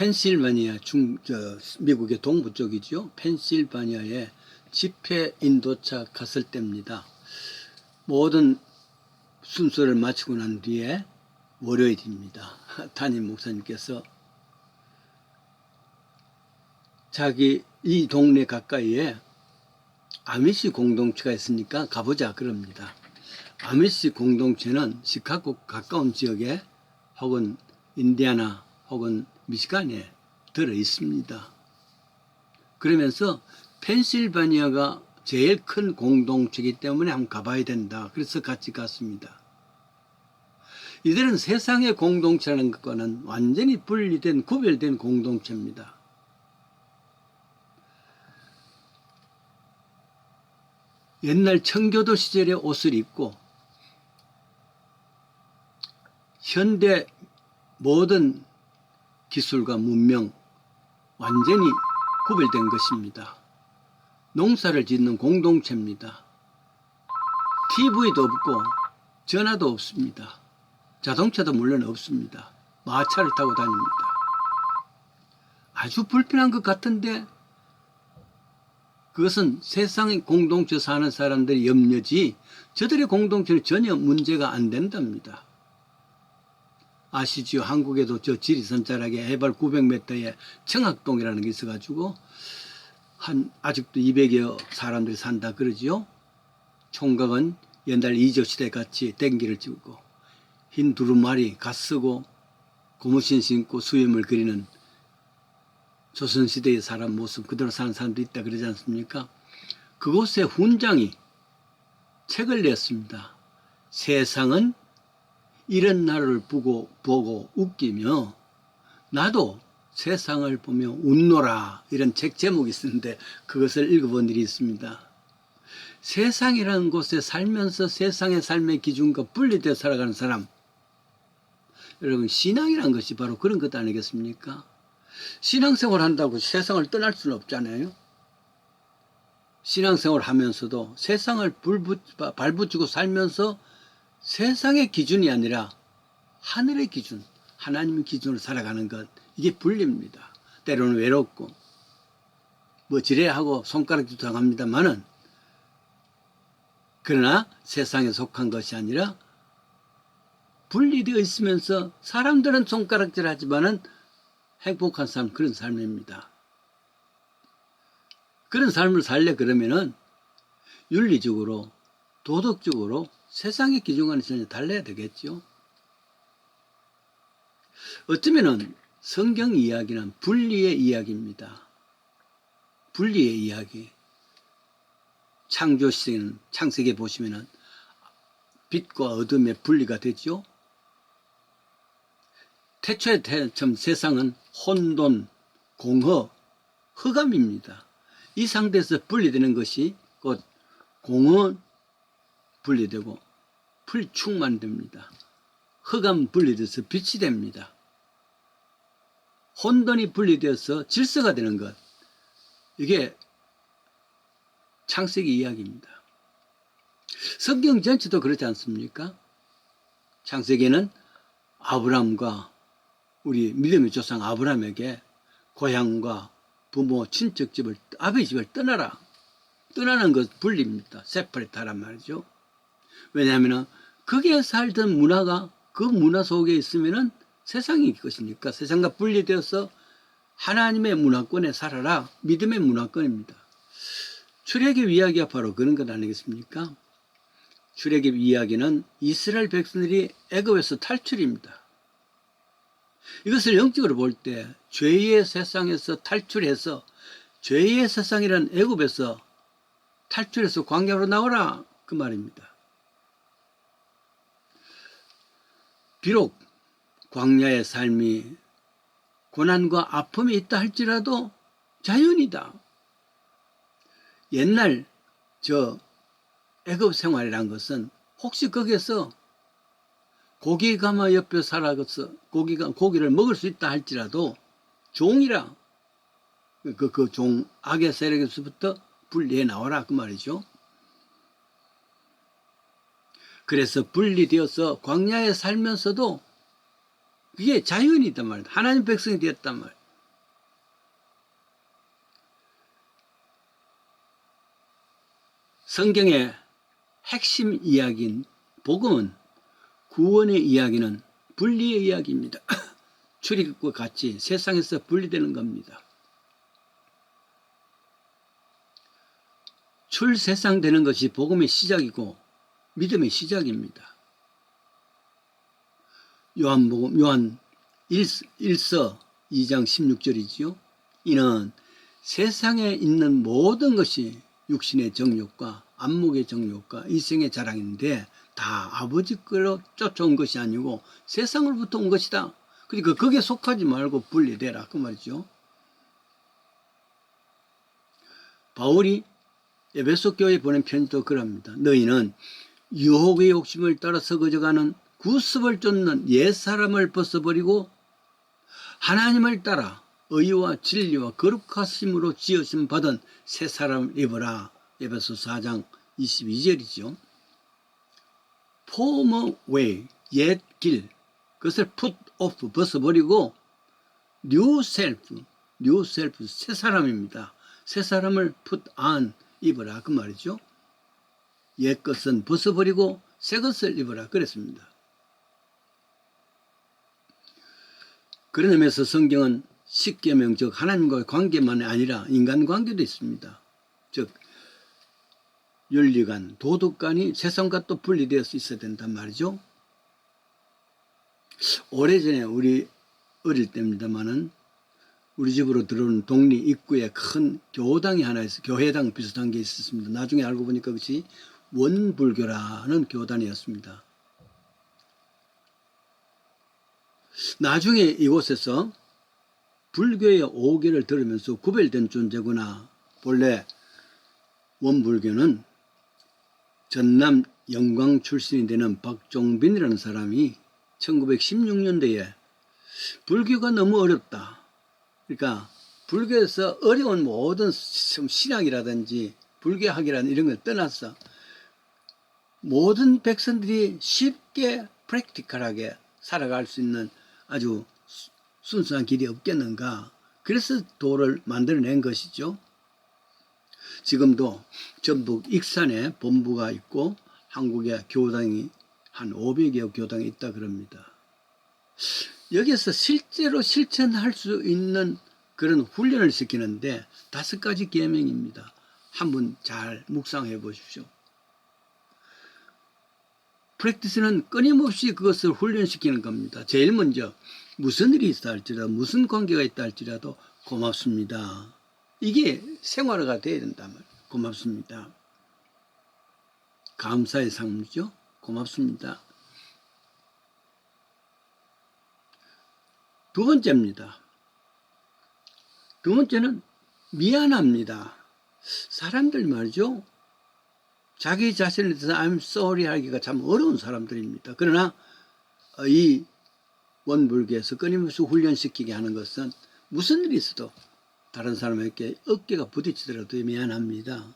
펜실바니아 미국의 동부 쪽이죠. 펜실바니아에 집회 인도차 갔을 때입니다. 모든 순서를 마치고 난 뒤에 월요일입니다. 담임 목사님께서 이 동네 가까이에 아미시 공동체가 있으니까 가보자 그럽니다. 아미시 공동체는 시카고 가까운 지역에 혹은 인디애나 혹은 미시간에 들어 있습니다. 그러면서 펜실바니아가 제일 큰 공동체이기 때문에 한번 가봐야 된다. 그래서 같이 갔습니다. 이들은 세상의 공동체라는 것과는 완전히 분리된 구별된 공동체입니다. 옛날 청교도 시절의 옷을 입고 현대 모든 기술과 문명 완전히 구별된 것입니다. 농사를 짓는 공동체입니다. TV도 없고 전화도 없습니다. 자동차도 물론 없습니다. 마차를 타고 다닙니다. 아주 불편한 것 같은데 그것은 세상의 공동체 사는 사람들의 염려지 저들의 공동체는 전혀 문제가 안 된답니다. 아시지요? 한국에도 저 지리산 자락에 해발 900m에 청학동이라는 게 있어가지고 아직도 200여 사람들이 산다 그러지요. 총각은 옛날 이조시대 같이 댕기를 찍고 흰 두루마리 갓 쓰고 고무신 신고 수염을 그리는 조선시대의 사람 모습 그대로 사는 사람도 있다 그러지 않습니까? 그곳에 훈장이 책을 냈습니다. 세상은 이런 나를 보고 웃기며 나도 세상을 보며 웃노라, 이런 책 제목이 있었는데 그것을 읽어본 일이 있습니다. 세상이라는 곳에 살면서 세상의 삶의 기준과 분리되어 살아가는 사람, 여러분 신앙이라는 것이 바로 그런 것 아니겠습니까? 신앙생활 한다고 세상을 떠날 수는 없잖아요. 신앙생활 하면서도 세상을 발붙이고 살면서 세상의 기준이 아니라 하늘의 기준, 하나님의 기준으로 살아가는 것, 이게 분리입니다. 때로는 외롭고 뭐 지레 하고 손가락도 당합니다만은 그러나 세상에 속한 것이 아니라 분리되어 있으면서 사람들은 손가락질 하지만은 행복한 삶, 그런 삶입니다. 그런 삶을 살려 그러면은 윤리적으로 도덕적으로 세상의 기준과는 전혀 달라야 되겠죠. 어쩌면은 성경 이야기는 분리의 이야기입니다. 분리의 이야기. 창조시는 창세기에 보시면은 빛과 어둠의 분리가 되죠. 태초에 처음 세상은 혼돈, 공허, 흑암입니다. 이 상태에서 분리되는 것이 곧 공허 분리되고 불충만됩니다. 흑암 분리돼서 빛이 됩니다. 혼돈이 분리되어서 질서가 되는 것, 이게 창세기 이야기입니다. 성경 전체도 그렇지 않습니까? 창세기는 아브라함과 우리 믿음의 조상 아브라함에게 고향과 부모, 친척집을, 아버지 집을 떠나라. 떠나는 것 분리입니다. 세퍼레이트하란 말이죠. 왜냐하면 거기에 살던 문화가 그 문화 속에 있으면은 세상이 것이니까 세상과 분리되어서 하나님의 문화권에 살아라. 믿음의 문화권입니다. 출애굽 이야기가 바로 그런 것 아니겠습니까? 출애굽 이야기는 이스라엘 백성들이 애굽에서 탈출입니다. 이것을 영적으로 볼 때 죄의 세상에서 탈출해서 죄의 세상이란 애굽에서 탈출해서 광야로 나오라, 그 말입니다. 비록 광야의 삶이 고난과 아픔이 있다 할지라도 자연이다. 옛날 애굽 생활이란 것은 혹시 거기에서 고기가마 옆에 살아서 고기를 먹을 수 있다 할지라도 종이라 그 종 악의 세력에서부터 분리해 나와라, 그 말이죠. 그래서 분리되어서 광야에 살면서도 그게 자연이단 말이다. 하나님 백성이 되었단 말이야. 성경의 핵심 이야기인 복음은 구원의 이야기는 분리의 이야기입니다. 출애굽과 같이 세상에서 분리되는 겁니다. 출세상되는 것이 복음의 시작이고 믿음의 시작입니다. 요한 1서 2장 16절이지요. 이는 세상에 있는 모든 것이 육신의 정욕과 안목의 정욕과 이생의 자랑인데 다 아버지 거로 쫓아온 것이 아니고 세상으로부터 온 것이다. 그러니까 거기에 속하지 말고 분리되라 그 말이죠. 바울이 에베소 교회에 보낸 편지도 그럽니다. 너희는 유혹의 욕심을 따라서 거져가는 구습을 쫓는 옛사람을 벗어버리고 하나님을 따라 의와 진리와 거룩하심으로 지으심 받은 새 사람을 입어라. 에베소 4장 22절이죠. former way, 옛 길, 그것을 put off, 벗어버리고 new self, 새 사람입니다. 새 사람을 put on, 입어라 그 말이죠. 옛 것은 벗어버리고 새 것을 입어라 그랬습니다. 그런 의미에서 성경은 십계명, 즉 하나님과의 관계만이 아니라 인간관계도 있습니다. 즉 윤리관, 도덕관이 세상과 또 분리되어서 있어야 된단 말이죠. 오래전에 우리 어릴 때입니다마는 우리 집으로 들어오는 동리 입구에 큰 교당이 하나 있어요. 교회당 비슷한 게 있었습니다. 나중에 알고 보니까 그것이 원불교라는 교단이었습니다. 나중에 이곳에서 불교의 5개를 들으면서 구별된 존재구나. 본래 원불교는 전남 영광 출신이 되는 박종빈이라는 사람이 1916년도에 불교가 너무 어렵다. 그러니까 불교에서 어려운 모든 신학이라든지 불교학이라든지 이런 걸 떠나서 모든 백성들이 쉽게 프랙티컬하게 살아갈 수 있는 아주 순수한 길이 없겠는가. 그래서 도를 만들어낸 것이죠. 지금도 전북 익산에 본부가 있고 한국에 교당이 한 500여 교당이 있다 그럽니다. 여기서 실제로 실천할 수 있는 그런 훈련을 시키는데 5가지 계명입니다. 한번 잘 묵상해 보십시오. 프랙티스는 끊임없이 그것을 훈련시키는 겁니다. 제일 먼저 무슨 일이 있다 할지라도 무슨 관계가 있다 할지라도 고맙습니다. 이게 생활화가 돼야 된단 말이에요. 고맙습니다. 감사의 상무죠. 고맙습니다. 두 번째입니다. 두 번째는 미안합니다. 사람들 말이죠. 자기 자신에 대해서 I'm sorry 하기가 참 어려운 사람들입니다. 그러나 이 원불교에서 끊임없이 훈련시키게 하는 것은 무슨 일이 있어도 다른 사람에게 어깨가 부딪히더라도 미안합니다.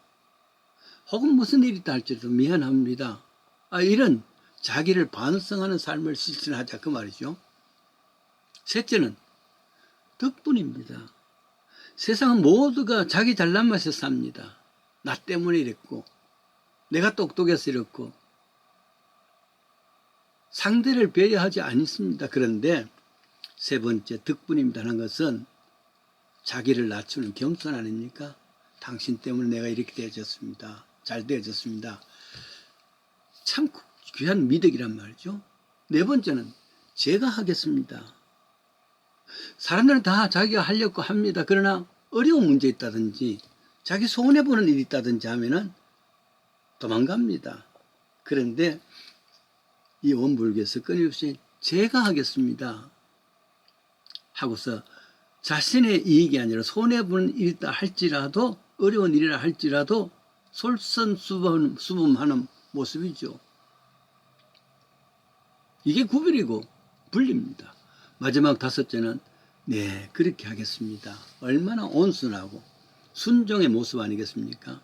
혹은 무슨 일이 있다 할지라도 미안합니다. 이런 자기를 반성하는 삶을 실천하자 그 말이죠. 셋째는 덕분입니다. 세상은 모두가 자기 잘난 맛에 삽니다. 나 때문에 이랬고 내가 똑똑해서 이렇고 상대를 배려하지 않습니다. 그런데 세 번째 덕분입니다 하는 것은 자기를 낮추는 겸손 아닙니까? 당신 때문에 내가 이렇게 되어졌습니다. 잘 되어졌습니다. 참 귀한 미덕이란 말이죠. 네 번째는 제가 하겠습니다. 사람들은 다 자기가 하려고 합니다. 그러나 어려운 문제 있다든지 자기 손해보는 일이 있다든지 하면은 도망갑니다. 그런데 이 원불교에서 끊임없이 제가 하겠습니다 하고서 자신의 이익이 아니라 손해보는 일이다 할지라도 어려운 일이라 할지라도 솔선수범하는 모습이죠. 이게 구별이고 분리입니다. 마지막 5째는 네 그렇게 하겠습니다. 얼마나 온순하고 순종의 모습 아니겠습니까?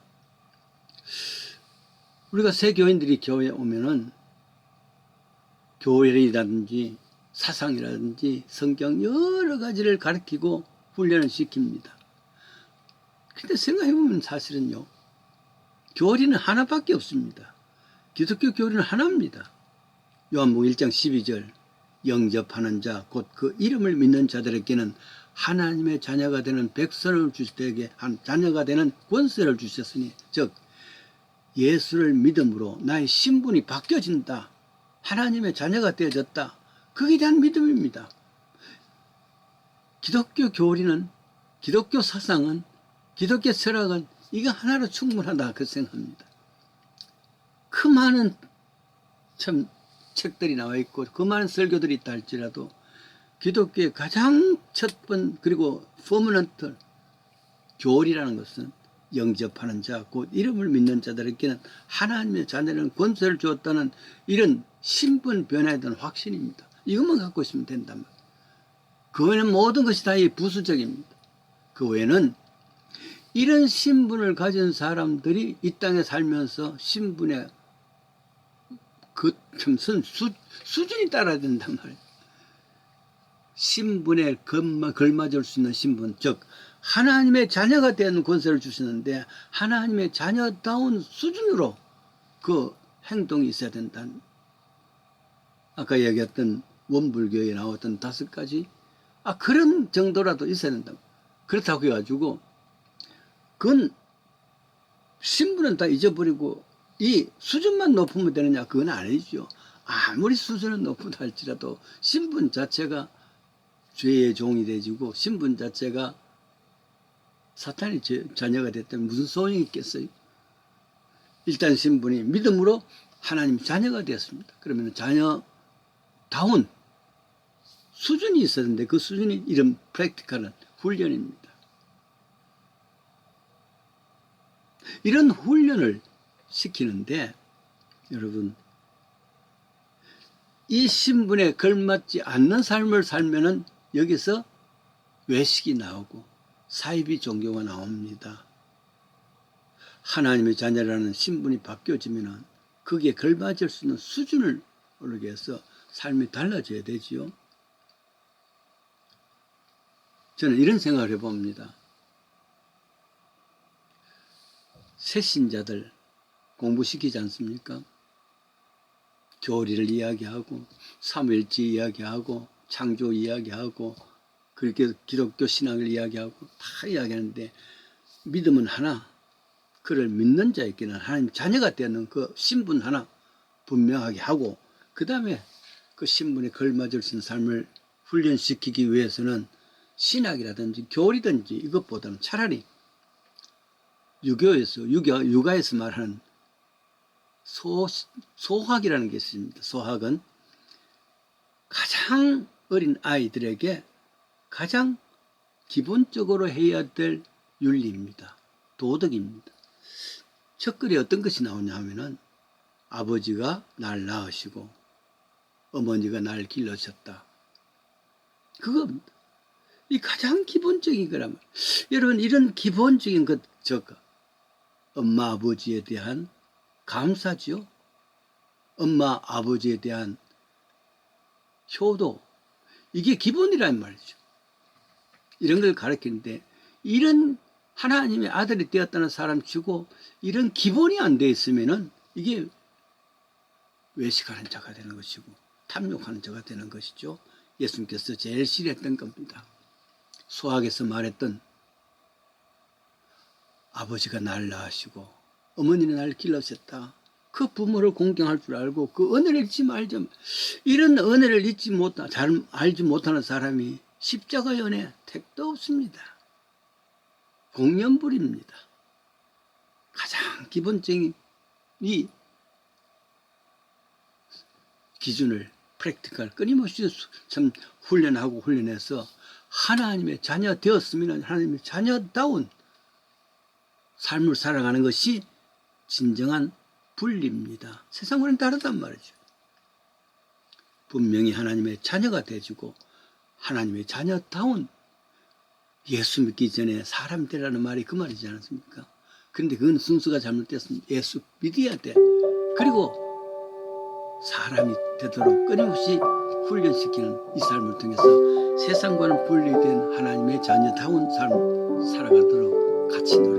우리가 새 교인들이 교회에 오면은 교회라든지 사상이라든지 성경 여러 가지를 가르치고 훈련을 시킵니다. 근데 생각해보면 사실은요. 교리는 하나밖에 없습니다. 기독교 교리는 하나입니다. 요한복음 1장 12절 영접하는 자 곧 그 이름을 믿는 자들에게는 하나님의 자녀가 되는 백성을 주시되게 한 자녀가 되는 권세를 주셨으니 즉 예수를 믿음으로 나의 신분이 바뀌어진다. 하나님의 자녀가 되어졌다. 그에 대한 믿음입니다. 기독교 교리는 기독교 사상은 기독교 철학은 이거 하나로 충분하다 그 생각합니다. 그 많은 참 책들이 나와 있고 그 많은 설교들이 있다 할지라도 기독교의 가장 첫 번 그리고 퍼머넌트 교리라는 것은 영접하는 자 곧 이름을 믿는 자들에게는 하나님의 자녀는 권세를 주었다는 이런 신분 변화에 대한 확신입니다. 이것만 갖고 있으면 된단 말이에요. 그 외에는 모든 것이 다 부수적입니다. 그 외에는 이런 신분을 가진 사람들이 이 땅에 살면서 신분의 그 참 수준이 따라야 된단 말이에요. 신분에 걸맞을 수 있는 신분, 즉 하나님의 자녀가 되는 권세를 주시는데 하나님의 자녀다운 수준으로 그 행동이 있어야 된다는, 아까 얘기했던 원불교에 나왔던 5가지 그런 정도라도 있어야 된다. 그렇다고 해가지고 그건 신분은 다 잊어버리고 이 수준만 높으면 되느냐, 그건 아니죠. 아무리 수준은 높다 할지라도 신분 자체가 죄의 종이 되지고 신분 자체가 사탄의 자녀가 됐다면 무슨 소용이 있겠어요? 일단 신분이 믿음으로 하나님 자녀가 되었습니다. 그러면 자녀다운 수준이 있어야 되는데 그 수준이 이런 프랙티컬한 훈련입니다. 이런 훈련을 시키는데 여러분 이 신분에 걸맞지 않는 삶을 살면은 여기서 외식이 나오고 사이비 종교가 나옵니다. 하나님의 자녀라는 신분이 바뀌어지면은 거기에 걸맞을 수 있는 수준을 오르게 해서 삶이 달라져야 되지요. 저는 이런 생각을 해봅니다. 새신자들 공부시키지 않습니까? 교리를 이야기하고 사무엘지 이야기하고 창조 이야기하고 그렇게 기독교 신앙을 이야기하고 다 이야기하는데 믿음은 하나, 그를 믿는 자에게는 하나님 자녀가 되는 그 신분 하나 분명하게 하고 그 다음에 그 신분에 걸맞을 수 있는 삶을 훈련시키기 위해서는 신학이라든지 교리든지 이것보다는 차라리 육아에서 말하는 소학이라는 게 있습니다. 소학은 가장 어린 아이들에게 가장 기본적으로 해야 될 윤리입니다. 도덕입니다. 첫글에 어떤 것이 나오냐 하면은 아버지가 날 낳으시고 어머니가 날 길러셨다. 그겁니다. 이 가장 기본적인 거라면 여러분 이런 기본적인 것 엄마 아버지에 대한 감사지요. 엄마 아버지에 대한 효도, 이게 기본이란 말이죠. 이런 걸 가르치는데 이런 하나님의 아들이 되었다는 사람 치고 이런 기본이 안 돼 있으면은 이게 외식하는 자가 되는 것이고 탐욕하는 자가 되는 것이죠. 예수님께서 제일 싫어했던 겁니다. 소학에서 말했던 아버지가 날 낳으시고 어머니는 날 길러셨다. 그 부모를 공경할 줄 알고 그 은혜를 잊지 말자. 이런 은혜를 잘 알지 못하는 사람이 십자가의 은혜 택도 없습니다. 공연불입니다. 가장 기본적인 이 기준을 프랙티컬 끊임없이 참 훈련해서 하나님의 자녀 되었으면 하나님의 자녀다운 삶을 살아가는 것이 진정한 분리입니다. 세상과는 다르단 말이죠. 분명히 하나님의 자녀가 되어지고 하나님의 자녀다운 예수 믿기 전에 사람 되라는 말이 그 말이지 않습니까? 그런데 그건 순서가 잘못됐습니다. 예수 믿어야 돼. 그리고 사람이 되도록 끊임없이 훈련시키는 이 삶을 통해서 세상과는 분리된 하나님의 자녀다운 삶 살아가도록 같이 노력합니다.